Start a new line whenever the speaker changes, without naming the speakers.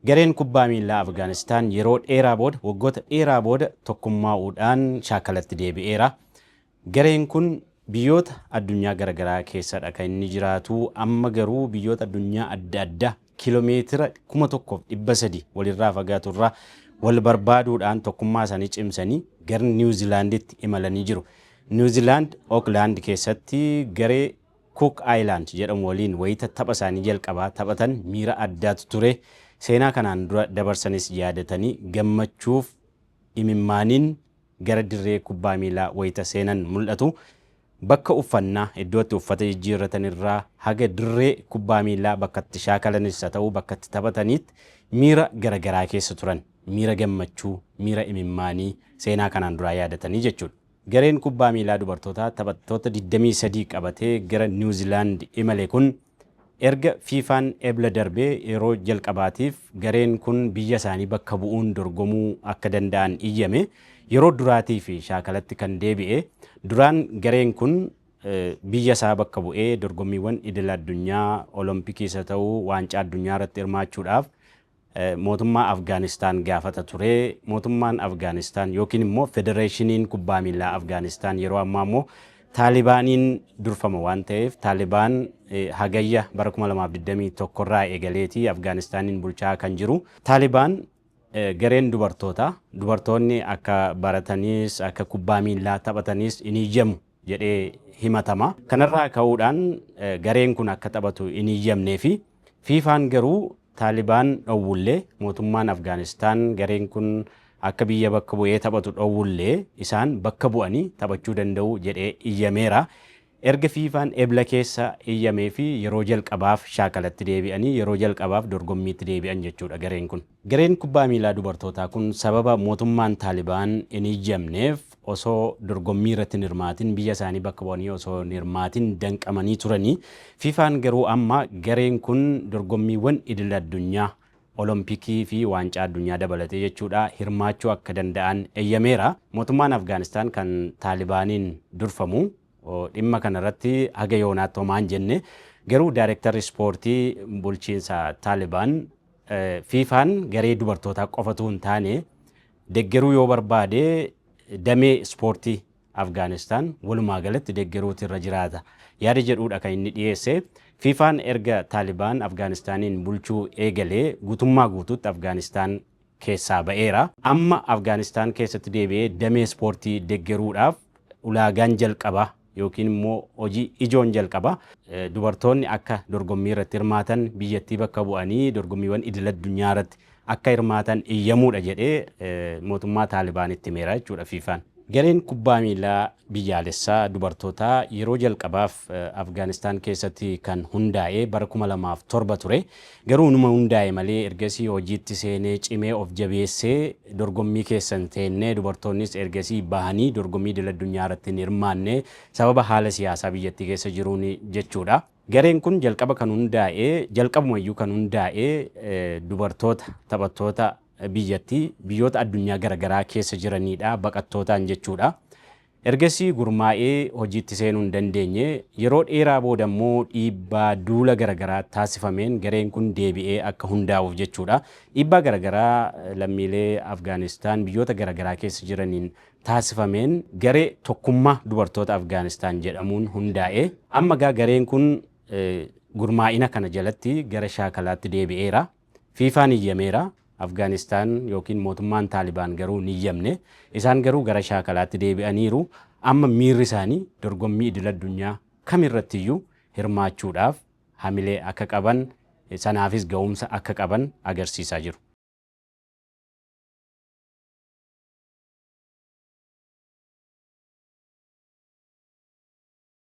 Gareen kubbaa miilaa Afgaanistaan yeroo dheeraa booda waggoota dheeraa booda tokkummaa'uudhaan shaakalatti deebi'eera. Gareen kun biyyoota addunyaa garaagaraa keessadha kan inni jiraatu. Amma garuu biyyoota addunyaa adda addaa kiiloomeetira 1,300 walirraa fagaaturraa wal barbaaduudhaan tokkummaa isaanii cimsanii gara Niwuziilaanditti imalanii jiru. Niwuziilaand Ookland keessatti garee Cook Island jedhamu waliin wayita tapha isaanii jalqabaa taphatan miira addaatu ture. Seenaa kanaan dura dabarsanis yaadatanii gammachuuf imimmaaniin gara dirree kubbaa miilaa wayita seenan mul'atu. Bakka uffannaa iddootti uffata jijjiirratan irraa haga dirree kubbaa miilaa bakka itti shaakalanis haa ta'u bakka itti taphataniitti miira garagaraa keessa turan. Miira gammachuu, miira imimmaanii seenaa kanaan duraa yaadatanii jechuudha. Gareen kubbaa miilaa dubartootaa taphattoota 23 qabatee gara Niwuziilaand imale kun erga fiifaan ebla darbee yeroo jalqabaatiif gareen kun biyya isaanii bakka bu'uun dorgomuu akka danda'an iyyame yeroo duraatii fi shaakalatti kan deebi'e. Duraan gareen kun biyya isaa bakka bu'ee dorgommiiwwan idil addunyaa oloompikiis haa ta'u waancaa addunyaa irratti hirmaachuudhaaf mootummaa Afgaanistaan gaafata ture. Mootummaan Afgaanistaan yookiin immoo federeeshiniin kubbaa miilaa Afgaanistaan yeroo ammaa immoo Taalibaaniin durfama waan ta'eef Taalibaan hagayya bara 2021 irraa eegaleetii Afgaanistaaniin bulchaa kan jiru. Taalibaan gareen dubartoonni akka barataniis akka kubbaa miilaa taphatanis in iyyamu jedhee himatama. Kanarraa ka'uudhaan gareen kun akka taphatu in iyyamnee fi fiifaan garuu Taalibaan dhowwullee mootummaan Afgaanistaan gareen kun akka biyya bakka bu'ee taphatu dhowwullee isaan bakka bu'anii taphachuu danda'u jedhee iyyameera. Erga fiifaan ebla keessa iyyamee fi yeroo jalqabaaf shaakalatti deebi'anii yeroo jalqabaaf dorgommiitti deebi'an jechuudha gareen kun. Gareen kubbaa miilaa dubartootaa kun sababa mootummaan Taalibaan hin iyyamneef osoo dorgommii irratti hin hirmaatin biyya isaanii bakka bu'anii osoo hin hirmaatin danqamanii turanii. Fiifaan garuu amma gareen kun dorgommiiwwan idil addunyaa olompikii fi waancaa addunyaa dabalatee jechuudha hirmaachuu akka danda'an eeyyameera. Mootummaan Afgaanistaan kan Taalibaaniin durfamu dhimma kanarratti haga yoonaatti homaan jenne garuu daayirektarri ispoortii bulchiinsa Taalibaan fiifaan garee dubartootaa qofatu hin taane deeggaruu yoo barbaade damee ispoortii Afgaanistaan walumaa galatti deeggaruutu irra jiraata yaada jedhuudha kan inni dhiyeesse. Fiifaan erga Taalibaan Afgaanistaaniin bulchuu eegalee guutummaa guutuutti Afgaanistaan keessaa ba'eera. Amma Afgaanistaan keessatti deebi'ee damee ispoortii deeggaruudhaaf ulaagaan jalqabaa yookiin immoo hojii ijoon jalqaba dubartoonni akka dorgommii irratti hirmaatan biyyattii bakka bu'anii dorgommiiwwan idil addunyaa irratti akka hirmaatan iyyamuudha jedhee mootummaa Taalibaanitti himeera jechuudha fiifaan. Gareen kubbaa miilaa biyyaalessaa dubartootaa yeroo jalqabaaf Afgaanistaan keessatti kan hundaa'e bara 2007 ture. Garuu numa hundaa'e malee ergasii hojiitti seenee cimee of jabeessee dorgommii keessan seennee dubartoonnis ergasii bahanii dorgommii idil addunyaa irratti hin hirmaanne sababa haala siyaasaa biyyattii keessa jiruun jechuudha. Gareen kun jalqabumayyuu kan hundaa'e dubartoota taphattoota biyyattii biyyoota addunyaa garaagaraa keessa jiranidha baqattootaan jechuudha. Ergasii gurmaa'ee hojiitti seenuu hin dandeenye yeroo dheeraa booda immoo dhiibbaa duula garaagaraa taasifameen gareen kun deebi'ee akka hundaa'uuf jechuudha. Dhiibbaa garaagaraa lammiilee Afgaanistaan biyyoota garaagaraa keessa jiraniin taasifameen garee tokkummaa dubartoota Afgaanistaan jedhamuun hundaa'e. Amma gareen kun gurmaa'ina kana jalatti gara shaakalaatti deebi'eera. Fiifaan iyyameera. Afgaanistaan yookiin mootummaan Taalibaan garuu hin iyyamne. Isaan garuu gara shaakalaatti deebi'aniiru. Amma miirri isaanii dorgommii idil addunyaa kamirrattiyyuu hirmaachuudhaaf hamilee akka qaban sanaafis ga'umsa akka qaban agarsiisaa jiru.